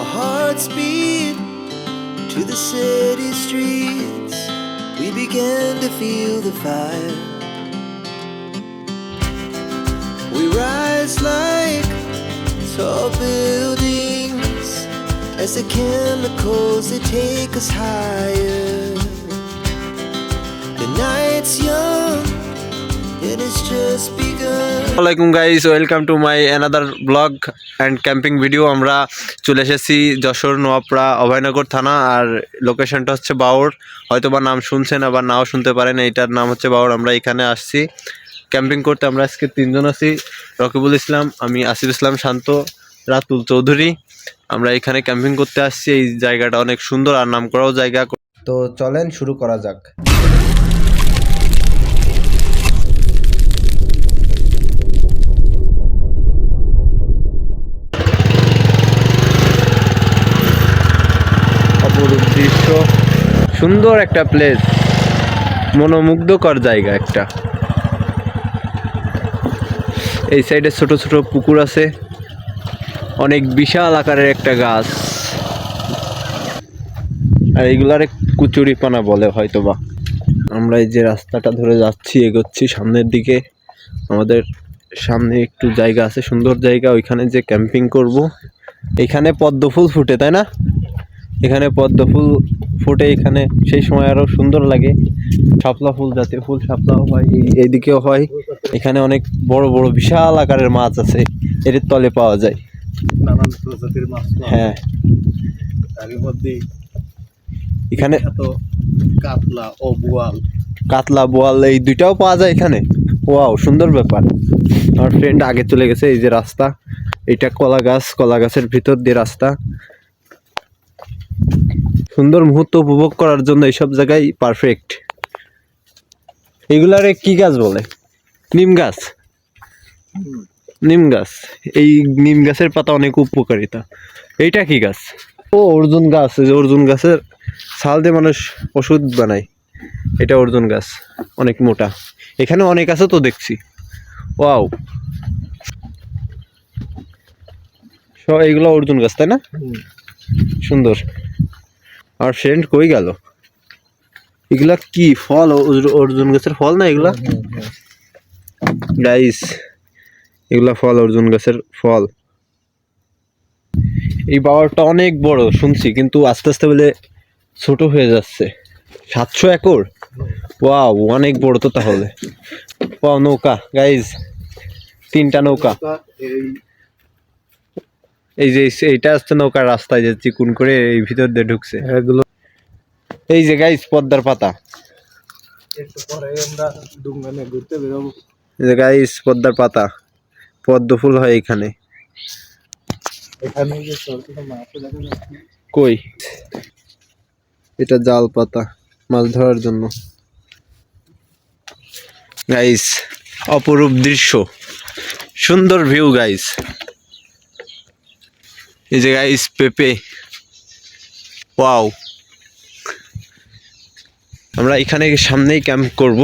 Our hearts beat to the city streets. We began to feel the fire. We rise like tall buildings as the chemicals they take us higher. The night's young and it's just begun. আসসালামাইকুম guys, welcome to my another blog and camping video. আমরা চলে এসেছি যশোর নোয়াপাড়া অভয়নগর থানা, আর লোকেশনটা হচ্ছে বাউড়। হয়তো বা নাম শুনছেন, আবার নাও শুনতে পারেন। এইটার নাম হচ্ছে বাউড়। আমরা এখানে আসছি ক্যাম্পিং করতে। আমরা আজকে তিনজন আছি, রকিবুল ইসলাম, আমি আসিফ ইসলাম শান্ত, রাতুল চৌধুরী। আমরা এখানে ক্যাম্পিং করতে আসছি। এই জায়গাটা অনেক সুন্দর আর নাম করাও জায়গা। তো চলেন শুরু করা যাক। অপরূপ দৃশ্য, সুন্দর একটা প্লেস, মনোমুগ্ধকর জায়গা একটা। এই সাইডে ছোট ছোট পুকুর আছে, অনেক বিশাল আকারের একটা গাছ, আর এইগুলারে কুচুরিপানা বলে হয়তোবা। আমরা এই যে রাস্তাটা ধরে যাচ্ছি, এগোচ্ছি সামনের দিকে। আমাদের সামনে একটু জায়গা আছে, সুন্দর জায়গা, ওইখানে যে ক্যাম্পিং করব। এখানে পদ্ম ফুল ফুটে, তাই না? এখানে পদ্ম ফুল ফুটে, এখানে সেই সময় আরো সুন্দর লাগে। শাপলা ফুল, জাতীয় ফুল শাপলাও হয়, এইদিকেও হয়। এখানে অনেক বড় বড় বিশাল আকারের মাছ আছে, এর তলে পাওয়া যায় নানান প্রজাতির মাছ। হ্যাঁ, তারই মধ্যে এখানে কাতলা ও বোয়াল, কাতলা বোয়াল এই দুইটাও পাওয়া যায় এখানে। ওয়াও, সুন্দর ব্যাপার। আমার ফ্রেন্ড আগে চলে গেছে। এই যে রাস্তা, এটা কলা গাছ, কলা গাছের ভিতর দিয়ে রাস্তা। সুন্দর মুহূর্ত উপভোগ করার জন্য এইসব জায়গায় পারফেক্ট। এগুলারে কি গাছ বলে? নিম গাছ। নিম গাছ, এই নিম গাছের পাতা অনেক উপকারিতা। এইটা কি গাছ? ও অর্জুন গাছ। এই যে অর্জুন গাছের ছাল দিয়ে মানুষ ওষুধ বানায়। এটা অর্জুন গাছ, অনেক মোটা। এখানে অনেক আছে তো দেখছি। ওয়াও, এইগুলো অর্জুন গাছ, তাই না? সুন্দর। আর ফ্রেন্ড কই গেল? এগুলা কি ফল? অর্জুন গাছের ফল না এগুলা? গাইস, এগুলা ফল, অর্জুন গাছের ফল। এই বাওয়ারটা অনেক বড় শুনছি, কিন্তু আস্তে আস্তে বলে ছোট হয়ে যাচ্ছে। 700 একর, ওয়াও, অনেক বড় তো তাহলে। ওয়াও, নৌকা গাইস, 3টা নৌকা। এই যে এইটা হচ্ছে নৌকার রাস্তায় যে চিকুন করে এই ভিতর দিয়ে ঢুকছে এগুলো। এই যে গাইস, পদ্মার পাতা। একটু পরে আমরা ডুঙ্গানে ঘুরতে বেরোবো। এই যে গাইস, পদ্মার পাতা, পদ্ম ফুল হয় এখানে। এখানে যে ছোট ছোট মাছ দেখা যাচ্ছে। কই? এটা জাল পাতা, মাছ ধরার জন্য। গাইস, অপরূপ দৃশ্য, সুন্দর ভিউ গাইস। এই যে গাইস, পেঁপে, ওয়াও। আমরা এখানে সামনেই ক্যাম্প করব।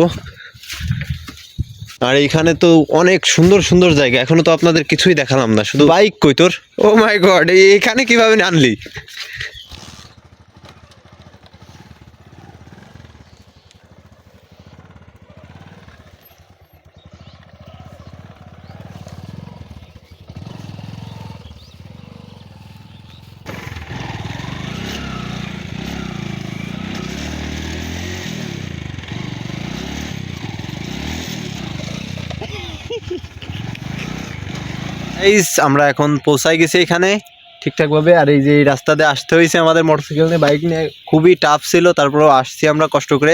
আর এখানে তো অনেক সুন্দর সুন্দর জায়গা, এখনো তো আপনাদের কিছুই দেখালাম না। শুধু বাইক কই তোর? ও মাই গড, এখানে কিভাবে আনলি? আমরা এখন পৌঁছাই গেছি এখানে ঠিকঠাক ভাবে। আর এই যে এই রাস্তা দিয়ে আসতে হয়েছে আমাদের মোটরসাইকেল নিয়ে, বাইক নিয়ে, খুবই টাফ ছিল। তারপরেও আসছি আমরা কষ্ট করে।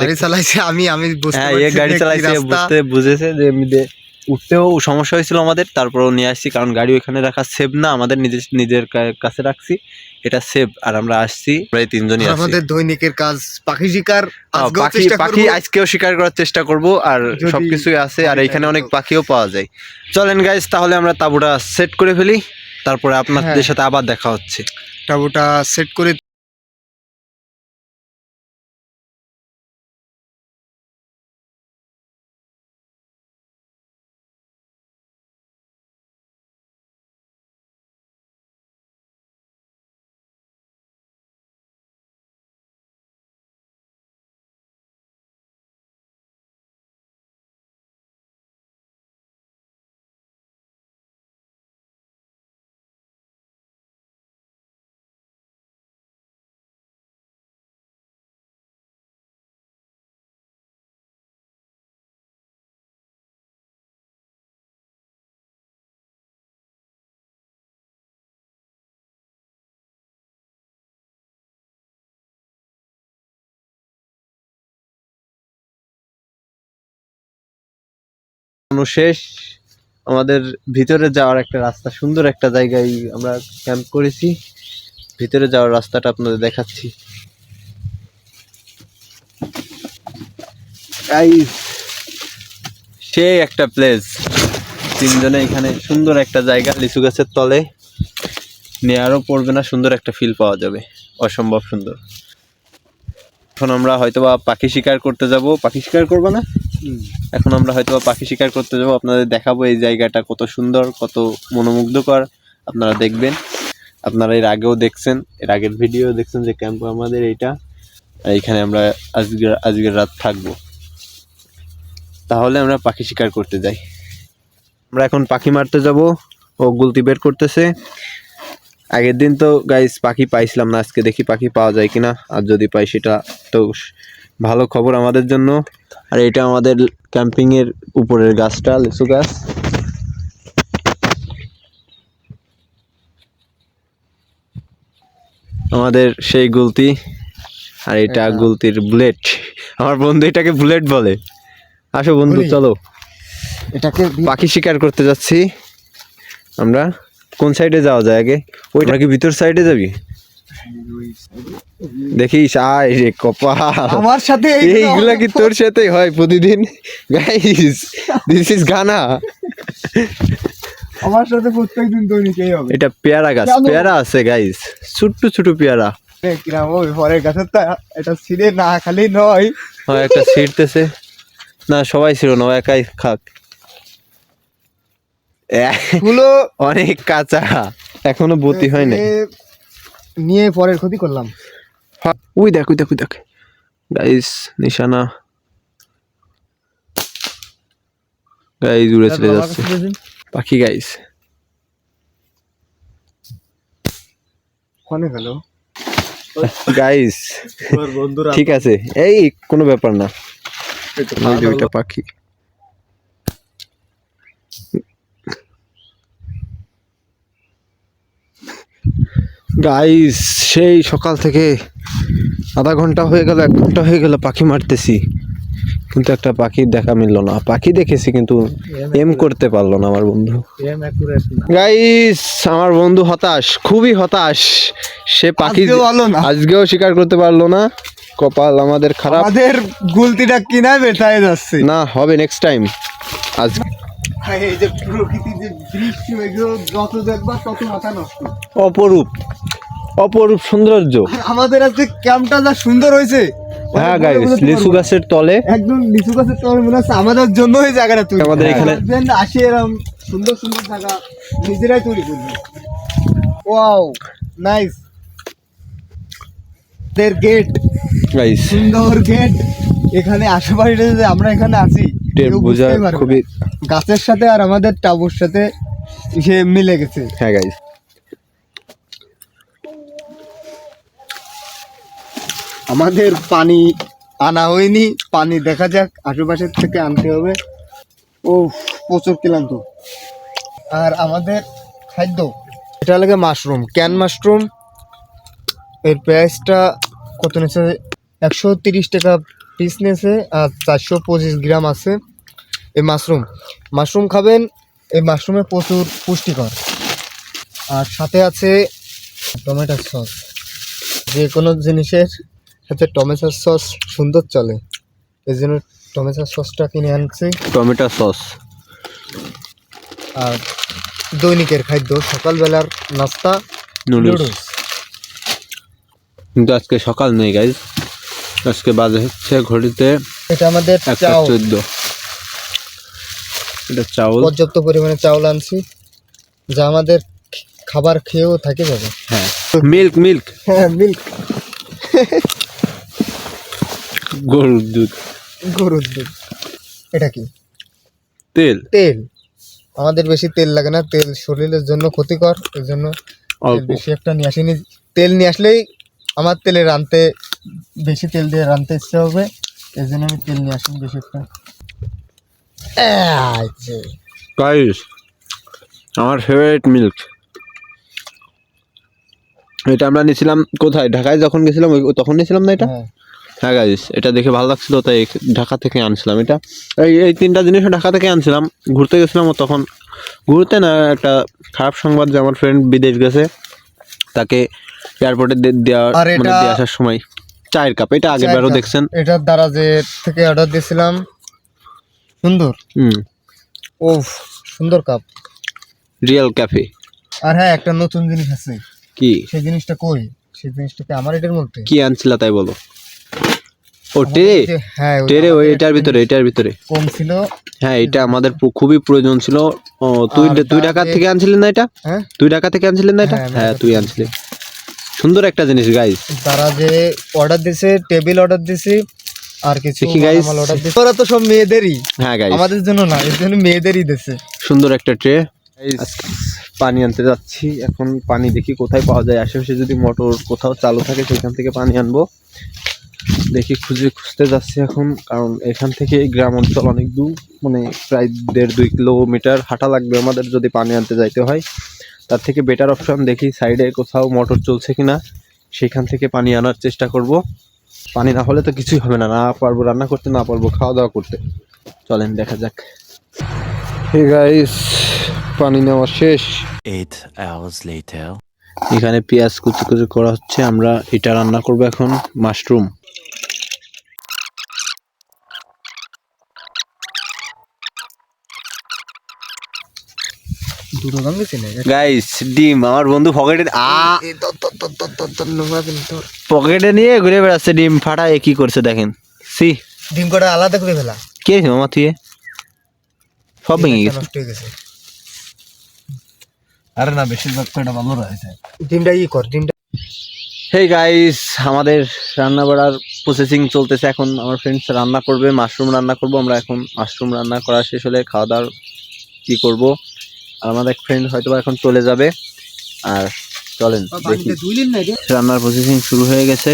গাড়ি চালাইছে, আমি হ্যাঁ, এ গাড়ি চালাইছে, বুঝেছে যে এমনিতে উঠতেও সমস্যা হয়েছিল আমাদের। তারপরেও নিয়ে আসছি, কারণ গাড়ি ওইখানে রাখা সেভ না, আমাদের নিজের কাছে রাখছি, এটা সেভ। আর আমরা আসছি প্রায় 3জনই আছি। আমাদের দৈনিকের কাজ পাখি শিকার, পাখি আজকেও শিকার করার চেষ্টা করব। আর সবকিছুই আছে, আর এখানে অনেক পাখিও পাওয়া যায়। চলেন গাইস, তাহলে আমরা তাঁবুটা সেট করে ফেলি, তারপরে আপনাদের সাথে আবার দেখা হচ্ছে। তাঁবুটা সেট করে বানানো শেষ। আমাদের ভিতরে যাওয়ার একটা রাস্তা, সুন্দর একটা জায়গায় আমরা ক্যাম্প করেছি। ভিতরে যাওয়ার রাস্তাটা আপনাদের দেখাচ্ছি। এই সেই একটা প্লেস, তিনজনে এখানে সুন্দর একটা জায়গা, লিচু গাছের তলে নেয়ারও পড়বে না, সুন্দর একটা ফিল পাওয়া যাবে, অসম্ভব সুন্দর। এখন আমরা হয়তোবা পাখি শিকার করতে যাব। পাখি শিকার করবো না, এখন আমরা হয়তোবা পাখি শিকার করতে যাব। আপনাদের দেখাবো এই জায়গাটা কত সুন্দর, কত মনোমুগ্ধকর। আপনারা দেখবেন, আপনারা এর আগেও দেখছেন, এর আগের ভিডিও দেখছেন যে ক্যাম্প আমাদের এইটা। এইখানে আমরা আজকের রাত থাকবো। তাহলে আমরা পাখি শিকার করতে যাই। আমরা এখন পাখি মারতে যাব। ও গুলতি বের করতেছে। আগের দিন তো গাইস পাখি পাইছিলাম না, আজকে দেখি পাখি পাওয়া যায় কিনা। আর যদি পাই সেটা তো ভালো খবর আমাদের জন্য। আর এটা আমাদের ক্যাম্পিং এর উপরের গাছটা, লিচু গাছ। আমাদের সেই গুলতি, আর এটা গুলতির বুলেট। আমার বন্ধু এটাকে বুলেট বলে। আসো বন্ধু, চলো এটাকে পাখি শিকার করতে যাচ্ছি আমরা। কোন সাইডে যাওয়া যায় আগে? ওইটা কি ভিতর সাইডে যাবি? দেখিস, আয় রে কপাল, আমার সাথে এইগুলা কি তোর সাথেই হয় প্রতিদিন? গাইস, দিস ইজ গানা। আমার সাথে প্রত্যেকদিন দৈনিকই হবে। এটা পেয়ারা গাছ, পেয়ারা আছে গাইস, ছোট্ট ছোট পেয়ারা। কিরাম ওই পরের গাছের তা এটা ছিঁড়ে না খালি নয়, হয় একটা ছিঁড়তেছে না, সবাই ছিল না, ও একাই খাক। গুলো অনেক কাঁচা, এখনো বতি হয় না। নিয়ে পরের ক্ষতি করলাম। ওই দেখ, ওই দেখ, ওই দেখ গাইস, নিশানা গাইস উড়ে চলে যাচ্ছে পাখি গাইস। কোনে গেল গাইস? বন্ধুরা ঠিক আছে, এই কোনো ব্যাপার না। দুইটা পাখি গাইস, সেই সকাল থেকে আধা ঘন্টা হয়ে গেল, 1 ঘন্টা হয়ে গেল পাখি মারতেছি, কিন্তু একটা পাখির দেখা মিললো না। পাখি দেখেছি কিন্তু এম করতে পারলো না আমার বন্ধু। গাইস, আমার বন্ধু হতাশ, খুবই হতাশ। সে পাখি আজকেও শিকার করতে পারলো না। কপাল আমাদের খারাপ। আমাদের গুলতিটা কিনা বেটায় যাচ্ছে না, হবে নেক্সট টাইম। আজ এই যে প্রকৃতির যে দৃশ্য, এগুলো যত দেখবা তত মাথা নষ্ট। অপরূপ, অপরূপ সৌন্দর্য। আমাদের আজকে ক্যাম্পটা যা সুন্দর হয়েছে। হ্যাঁ গাইস, লিচু গাছের তলে, একদম লিচু গাছের তলে মনে হচ্ছে আমাদের জন্য এই জায়গাটা তৈরি। আমাদের এখানে আসি এরকম সুন্দর সুন্দর জায়গা নিজেরাই তৈরি করবে। Wow, nice. দের গেট, গাইস সুন্দর গেট। এখানে আশেপাশে যে আমরা এখানে আছি, টেপ বোঝা খুবই, গাছের সাথে আর আমাদের টাবুর সাথে সে মিলে গেছে। হ্যাঁ গাইস। আমাদের পানি আনা হয়নি, পানি দেখা যাক, আশেপাশের থেকে আনতে হবে। ও প্রচুর ক্লান্ত। আর আমাদের খাদ্য, এটা লাগে মাশরুম, ক্যান মাশরুম। এর প্রাইসটা কত নিয়েছে? 130 টাকা পিস নিয়েছে, আর 425 গ্রাম আছে। এই মাশরুম খাবেন, এই মাশরুমে প্রচুর পুষ্টিকর। আর সাথে আছে টমেটো সস। যে কোনো জিনিসের সাথে টমেটো সস সুন্দর চলে, এই জন্য টমেটো সসটা কিনে আনছি। Tomato sauce. আর দৈনিকের খাদ্য, সকালবেলার নাস্তা নুডলস। কিন্তু আজকে সকাল নেই গাইজ, আজকে বাজে হচ্ছে ঘড়িতে এটা আমাদের চাউল, 1:14। এটা চাউল, পর্যাপ্ত পরিমাণে চাউল আনছি, যা আমাদের খাবার খেয়েও থাকে যাবে। হ্যাঁ। মিল্ক, মিল্ক, হ্যাঁ মিল্ক, গরুর দুধ, গরুর দুধ। এটা কি? তেল। তেল। আমাদের বেশি তেল লাগে না, তেল শরীরের জন্য ক্ষতিকর, এই জন্য তেল বেশি একটা নিয়ে আসিনি। তেল নিয়ে আসলেই আমার তেলে রাঁধতে, বেশি তেল দিয়ে রাঁধতে ইচ্ছে হবে, এই জন্য আমি তেল নিয়ে আসিনি বেশি একটা। গাইস, আমার ফেভারিট মিল্ক। এটা আমরা নিয়েছিলাম কোথায়, ঢাকায় যখন গেছিলাম তখন নিয়েছিলাম না এটা? হ্যাঁ। হ্যাঁ গাইস, এটা দেখে ভালো লাগছিল তাই ঢাকা থেকে আনছিলাম এটা। এই তিনটা জিনিস ঢাকা থেকে আনছিলাম, ঘুরতে গেছিলাম তখন। ঘুরতে না, একটা খারাপ সংবাদ যে আমার ফ্রেন্ড বিদেশ গেছে, তাকে এয়ারপোর্টে দেওয়া আর মানে এটা- দিয়ে আসার সময় চায়ের কাপ, এটা আগের বারও দেখছেন। এটার দ্বারা যে থেকে অর্ডার দিয়েছিলাম, সুন্দর। ও সুন্দর কাপ, রিয়েল ক্যাফে। আর হ্যাঁ একটা নতুন জিনিস আছে, কি সেই জিনিসটা কই? সেই জিনিসটাকে আমার এটার মধ্যে কি আনছিলা তাই বলো? ও টেরে, হ্যাঁ টেরে ওই এটার ভিতরে কম ছিল। হ্যাঁ, এটা আমাদের খুবই প্রয়োজন ছিল। ও তুই ঢাকা থেকে আনছিলেন না এটা? হ্যাঁ তুই ঢাকা থেকে আনছিলেন না এটা? হ্যাঁ, আমি হ্যাঁ, ঢাকা তুই থেকে আনছিলি। সুন্দর একটা জিনিস গাইস। তারা যে অর্ডার দিছে, টেবিল অর্ডার দিছি আর কিছু দেখি guys। মালামাল অর্ডার দিছে। ওরা তো সব মেয়েদেরই, হ্যাঁ গাইস, আমাদের জন্য না, এর জন্য মেয়েদেরই দিছে। সুন্দর একটা ট্রে। পানি আনতে যাচ্ছি এখন। পানি দেখি কোথায় পাওয়া যায়, আশেপাশে যদি মোটর কোথাও চালু থাকে সেখান থেকে পানি আনবো। দেখি খুঁজতে যাচ্ছি এখন, কারণ এখান থেকে গ্রাম অঞ্চল অনেক দূর, মানে প্রায় 1.5-2 কিলোমিটার হাঁটা লাগবে আমাদের যদি পানি আনতে যাইতে হয়। তার থেকে বেটার অপশন দেখি সাইডে কোথাও মোটর চলছে কিনা, সেখান থেকে পানি আনার চেষ্টা করব। পানি না হলে তো কিছুই হবে না, না পারবো রান্না করতে, না পারবো খাওয়া দাওয়া করতে। চলেন দেখা যাক। হে গাইস, পানি নেওয়া শেষ। 8 hours later. এখানে পেঁয়াজ কুচি কুচি করা হচ্ছে, আমরা এটা রান্না করব এখন, মাশরুম। দুটো দাম দিছি না গাইস, ডিম আমার বন্ধু পকেটে পকেটে নিয়ে ঘুরে বেড়াচ্ছে, ডিম ফাটায় কি করছে দেখেন। সি ডিম কটা আলাদা করে ফেলা, কে মামা তুই সব ভেঙে গেছে। নষ্ট হয়ে গেছে। আরে না, বেশিরভাগ কয়টা ভালো রয়েছে। ডিমটা কর, ডিমটা। হেই গাইস, আমাদের রান্না বাড়ার প্রসেসিং চলতেছে এখন। আমার ফ্রেন্ডস রান্না করবে, মাশরুম রান্না করব আমরা এখন। মাশরুম রান্না করা শেষ হলে খাওয়া দাওয়ার কি করব। আর আমাদের ফ্রেন্ড হয়তো এখন চলে যাবে। আর চলেন দেখি। রান্নার প্রসেসিং শুরু হয়ে গেছে,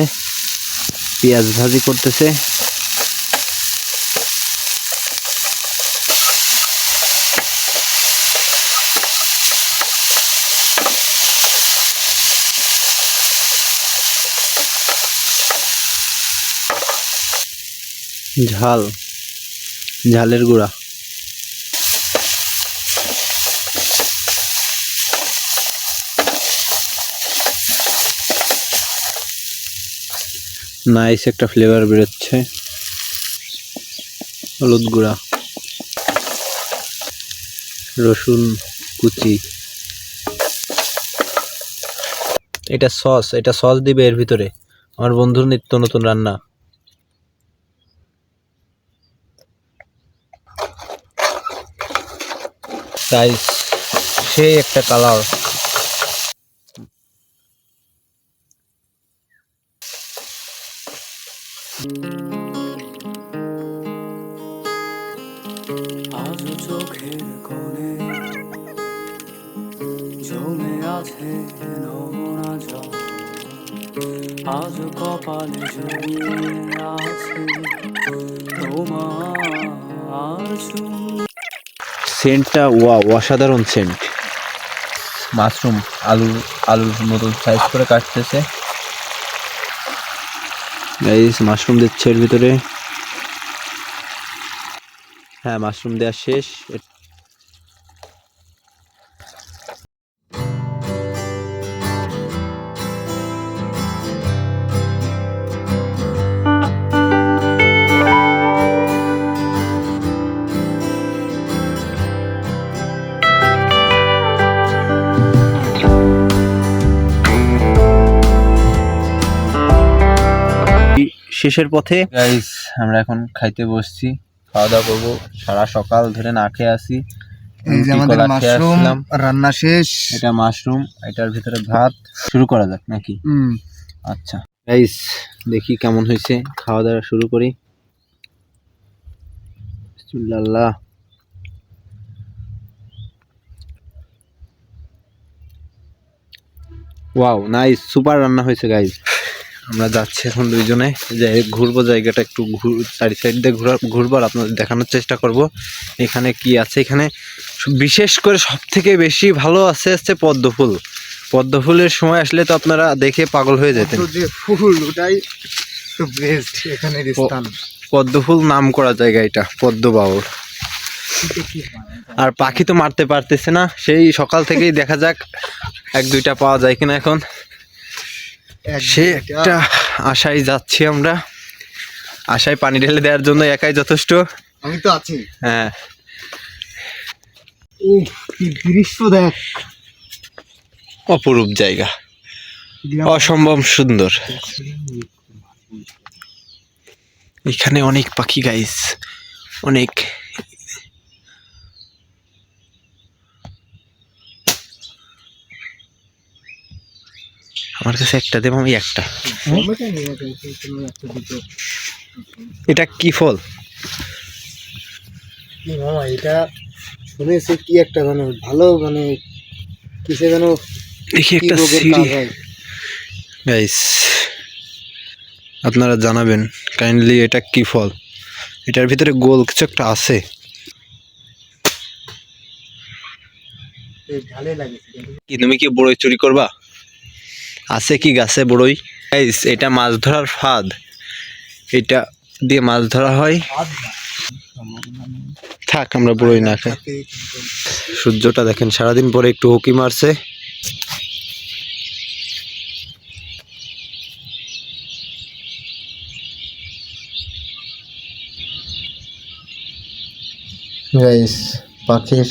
পেঁয়াজ ভাজি করতেছে। ঝালের গুঁড়া, নাইস একটা ফ্লেভার বেরোচ্ছে। হলুদ গুঁড়া, রসুন কুচি, এটা সস দিবে এর ভিতরে। আমার বন্ধুর নিত্য নতুন রান্না। গাইস, সেই একটা কালার। আজ চোখের কোণে জমে আছে নোনা জল, আজ কপালে জড়িয়ে আছে তোমার চুল। সেন্টটা অসাধারণ সেন্ট। মাশরুম আলুর মতন সাইজ করে কাটতেছে গাইস। মাশরুম দিচ্ছে এর ভিতরে। হ্যাঁ, মাশরুম দেওয়া শেষ। শেষের পথে গাইস, আমরা এখন খাইতে বসছি, খাওয়া দাওয়া করবো। সারা সকাল ধরে না খেয়ে আসি। এই যে আমাদের মাশরুম রান্না শেষ। এটা মাশরুম, এটার ভিতরে ভাত। শুরু করা যাক নাকি? আচ্ছা গাইস, দেখি কেমন হয়েছে। খাওয়া দাওয়া শুরু করি। বিসমিল্লাহ। ওয়াও, নাইস, সুপার রান্না হয়েছে গাইস। আমরা যাচ্ছি এখন দুইজনে, যে ঘুরবো জায়গাটা একটু, চারি সাইড দিয়ে ঘুরবো আর আপনাদের দেখানোর চেষ্টা করব এখানে কি আছে। এখানে বিশেষ করে সব থেকে বেশি ভালো আছে পদ্ম ফুল। পদ্ম ফুলের সময় আসলে তো আপনারা দেখে পাগল হয়ে যেতেন। যে ফুল ওটাই তো বেস্ট এখানের স্থান। পদ্মফুল নাম করা জায়গা এটা, পদ্ম বাউর। আর পাখি তো মারতে পারতেছে না, সেই সকাল থেকেই দেখা যাক 1-2টা পাওয়া যায় কিনা। এখন সে একটা আশায় যাচ্ছি আমরা, আশায় পানি ঢেলে দেওয়ার জন্য একাই যথেষ্ট। আমি তো আছি। হ্যাঁ, কি দৃশ্য দেখ, অপরূপ জায়গা, অসম্ভব সুন্দর। এখানে অনেক পাখি গাইস, অনেক। আমার কাছে একটা দেব, আমি একটা। এটা কি ফল? কি মামা এটা শুনেছি কি একটা মানে ভালো মানে কিসে যেন দেখি কি একটা রোগের সিঁড়ি কাজ হয়। গাইস, আপনারা জানাবেন কাইন্ডলি এটা কি ফল। এটার ভিতরে গোল কিছু একটা আছে। এই ঢালে লাগে। কি তুমি কি বড়ই চুরি করবা? আছে কি গাছে বড়ই? গাইস, এটা মাছ ধরার ফাঁদ, এটা দিয়ে মাছ ধরা হয়। থাক, আমরা বড়ই না খাই। সূর্যটা দেখেন সারাদিন পরে একটু উঁকি মারছে। গাইস, পাখির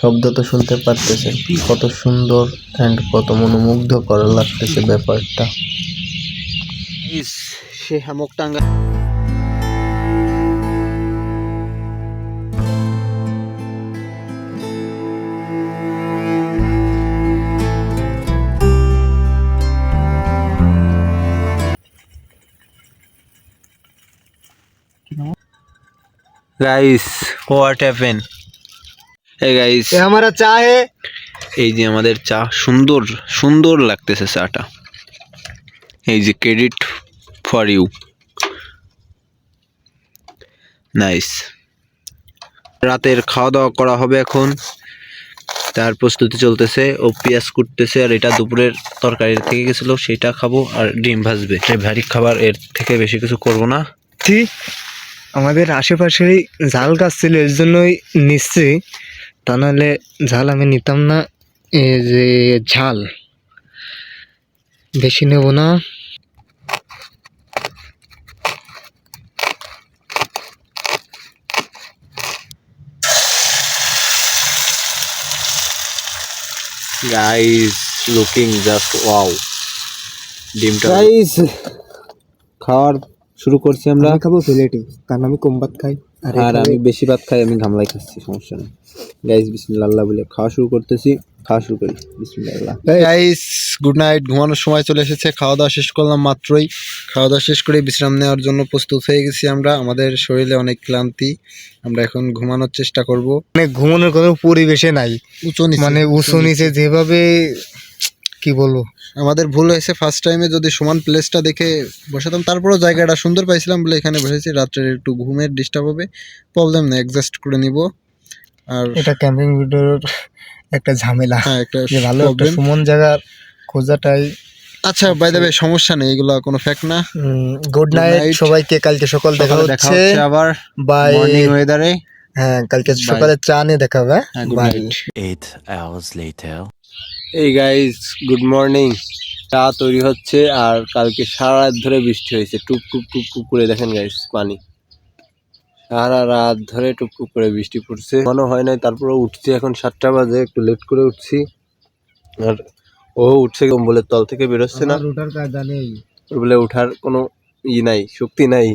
শব্দ তো শুনতে পারতেছেন, কত সুন্দর এন্ড কত মনোমুগ্ধ করা লাগতেছে ব্যাপারটা। সে হামকটাঙ্গা। Guys, what happen? এই গাইস, ये हमारा चाय है। এই যে আমাদের চা, সুন্দর সুন্দর লাগতেছে চাটা। এই যে ক্রেডিট ফর ইউ, নাইস। রাতের খাওয়া দাওয়া করা হবে এখন, তার প্রস্তুতি চলতেছে। ও পেঁয়াজ কুটতেছে, আর এটা দুপুরের তরকারি থেকে গেছিলো, সেটা খাবো। আর ডিম ভাজবে, এই ভারী খাবার, এর থেকে বেশি কিছু করব না। ঠিক আমাদের আশেপাশেই ঝাল গাছ ছিল, এর জন্যই নিচ্ছি, তা নাহলে ঝাল আমি নিতাম না। এই যে ঝাল বেশি নেব না। Guys, looking just wow. ডিমটা গাইস, খাওয়ার শুরু করছি আমরা। আমি খাবো প্লেটে, কারণ আমি কম ভাত খাই। আর আমি বেশি ভাত খাই, আমি ঘামলাই খাচ্ছি, সমস্যা নেই। গাইস, বিসমিল্লাহ আল্লাহ বলে খাওয়া শুরু করতেছি। খাওয়া শুরু করি, বিসমিল্লাহ। Guys, good night. ঘুমানোর সময় চলে এসেছে। খাওয়া দাওয়া শেষ করলাম মাত্রই। খাওয়া দাওয়া শেষ করে বিশ্রাম নেওয়ার জন্য প্রস্তুত হয়ে গেছি আমরা। আমাদের শরীরে অনেক ক্লান্তি, আমরা এখন ঘুমানোর চেষ্টা করব। মানে ঘুমানোর কোনো পরিবেশে নাই, উঁচু নিচে, মানে উঁচু নিচে যেভাবে কি বলবো। আমাদের ভুল হয়েছে, ফার্স্ট টাইমে যদি সমান প্লেসটা দেখে বসাতাম। তারপরেও জায়গাটা সুন্দর পাইছিলাম বলে এখানে বসেছি। রাত্রে একটু ঘুমের ডিস্টার্ব হবে, প্রবলেম নেই, অ্যাডজাস্ট করে নিব। আর এটা ক্যাম্পিং ভিডিওর একটা ঝামেলা। হ্যাঁ, একটা যে ভালো একটা প্রবলেম। সুমন জায়গা খোঁজাটাই। আচ্ছা, বাই দ্য ওয়ে, সমস্যা নেই, এগুলো কোনো ফ্যাক্ট না। গুড নাইট সবাইকে, কালকে সকাল দেখা হচ্ছে আবার বাই। মর্নিং ওয়েদারে। হ্যাঁ, কালকে Bye. সকালে চা নিয়ে দেখা হবে। good bye. night. 8 hours later. এই গাইজ, গুড মর্নিং। চা তৈরি হচ্ছে, আর কালকে সারা রাত ধরে বৃষ্টি হয়েছে, টুপটুপ টুপটুপ করে। দেখেন গাইজ, পানি সারা রাত ধরে টুপটুপ করে বৃষ্টি পড়ছে, মনে হয় নাই। তারপরে উঠছি এখন 7টা বাজে, একটু লেট করে উঠছি। আর ও উঠছে কম্বলের তল থেকে বেরোচ্ছে না, ওঠার কায়দা নেই, বলে ওঠার কোনো নাই, শক্তি নাই।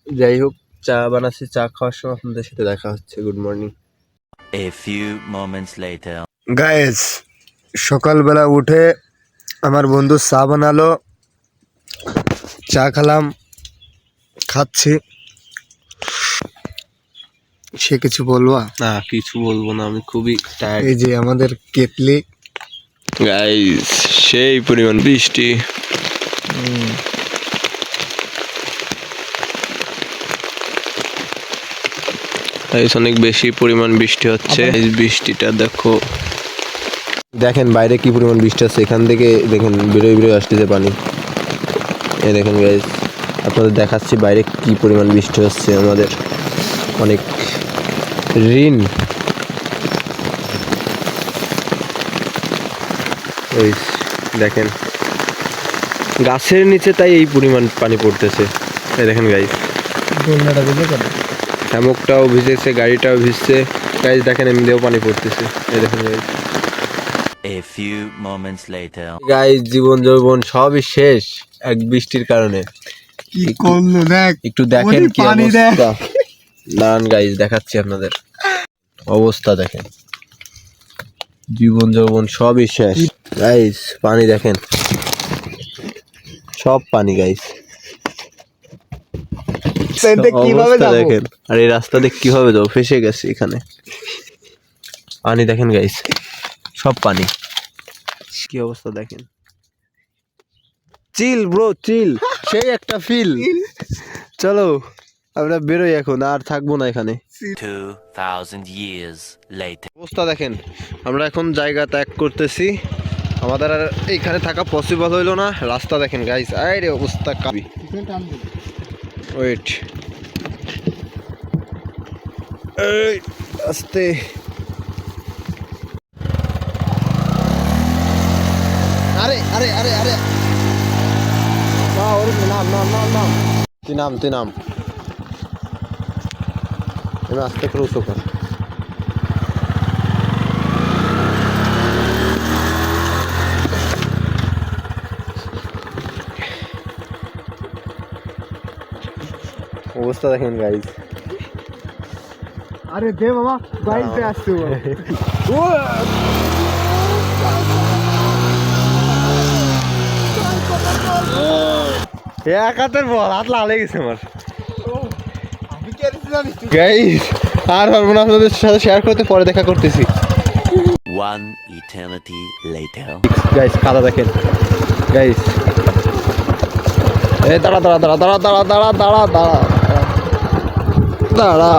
যাই হোক, চা বানাচ্ছি, চা খাওয়ার সময় আপনাদের সাথে দেখা হচ্ছে। Good morning. A few moments later. Guys, সকালবেলা উঠে আমার বন্ধু চা বানালো, চা খেলাম, খাচ্ছি। সে কিছু বলবা? না, কিছু বলবো না, আমি খুবই টায়ার্ড। এই যে আমাদের কেতলি। গাইস, সেই পরিমাণ বৃষ্টি। অনেক বেশি পরিমাণ বৃষ্টি হচ্ছে। এই বৃষ্টিটা দেখো, দেখেন বাইরে কি পরিমাণ বৃষ্টি আছে। এখান থেকে দেখেন বেরোয় বেরোয় আসতেছে পানি। এই দেখেন গাইস, আপনাদের দেখাচ্ছি বাইরে কি পরিমাণ বৃষ্টি হচ্ছে, আমাদের অনেক ঋণ। ওই দেখেন গাছের নিচে, তাই এই পরিমাণ পানি পড়তেছে। এই দেখেন গাইস, দোলনাটা বুঝে কেন হ্যামকটাও ভিজেছে, গাড়িটাও ভিজছে। গাইস দেখেন এমনিতেও পানি পড়তেছে। এই দেখেন guys, A few moments later. Guys জীবন যৌবন সবই শেষ এক বৃষ্টির কারণে। কি করলো দেখ, একটু দেখেন ওরে কি পানি দেখ। অবস্থা। দাঁড়ান গাইস দেখাচ্ছি আপনাদের অবস্থা। দেখেন জীবন যৌবন সবই শেষ গাইস। পানি দেখেন, সব পানি গাইস। কিভাবে অবস্থা যাবো? দেখেন, আর এই রাস্তা দিয়ে কিভাবে যাবো, ফেসে গেছে এখানে। পানি দেখেন গাইস, সব পানি। কি অবস্থা দেখেন। চিল ব্রো চিল, সেই একটা ফিল। চলো আমরা বেরোই এখন, আর থাকবো না এখানে। 2,000 years later. অবস্থা দেখেন, আমরা এখন জায়গা ত্যাগ করতেছি। আমাদের আর এইখানে থাকা পসিবল হইলো না। রাস্তা দেখেন গাইস, আরে অবস্থা কাবি। ওয়েট, এই আস্তে। আরে আরে আরে আরে না ওর নাম নাম নাম নাম তুই নাম তুই নাম। আমি আস্তে করে উঁচু কর। অবস্থা দেখেন গাইস। আরে দে বাবা, বাইরে আসছে ও। এক হাতের বল, হাত লালে গেছে আমার আমি কি আর জানিস তুই? গাইস। আর পারবো না আপনাদের সাথে শেয়ার করতে, পরে দেখা করতেছি। One eternity later. গাইস খাতা দেখেন গাইস। এই দাঁড়া দাঁড়া দাঁড়া দাঁড়া দাঁড়া দাঁড়া দাঁড়া দাঁড়া দাঁড়া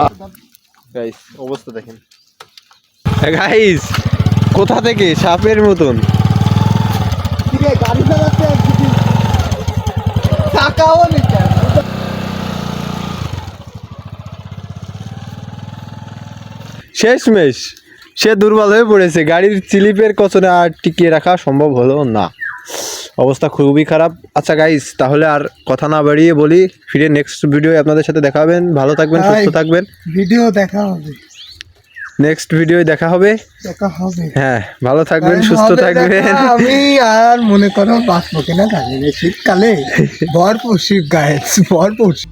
গাইস, অবস্থা দেখেন গাইস। কোথা থেকে সাপের মতন। কি রে, গাড়ি চালাচ্ছে টাকাও নিতে। শেষমেশ সে দুর্বল হয়ে পড়েছে, গাড়ির স্লিপের কচনে আর টিকিয়ে রাখা সম্ভব হলো না। অবস্থা খুবই খারাপ। আচ্ছা গাইস, তাহলে আর কথা না বাড়িয়ে বলি, ফিরে নেক্সট ভিডিও আপনাদের সাথে দেখা হবেন। ভালো থাকবেন, সুস্থ থাকবেন। ভিডিও দেখা হবে, নেক্সট ভিডিও দেখা হবে। দেখা হবে। হ্যাঁ, ভালো থাকবেন, সুস্থ হবে থাকবেন। দেখা। আমি আর মনে করো বাঁচবো কিনা জানি না, শীতকালে ভরপুর শীত গায়ে, ভরপুর শীত।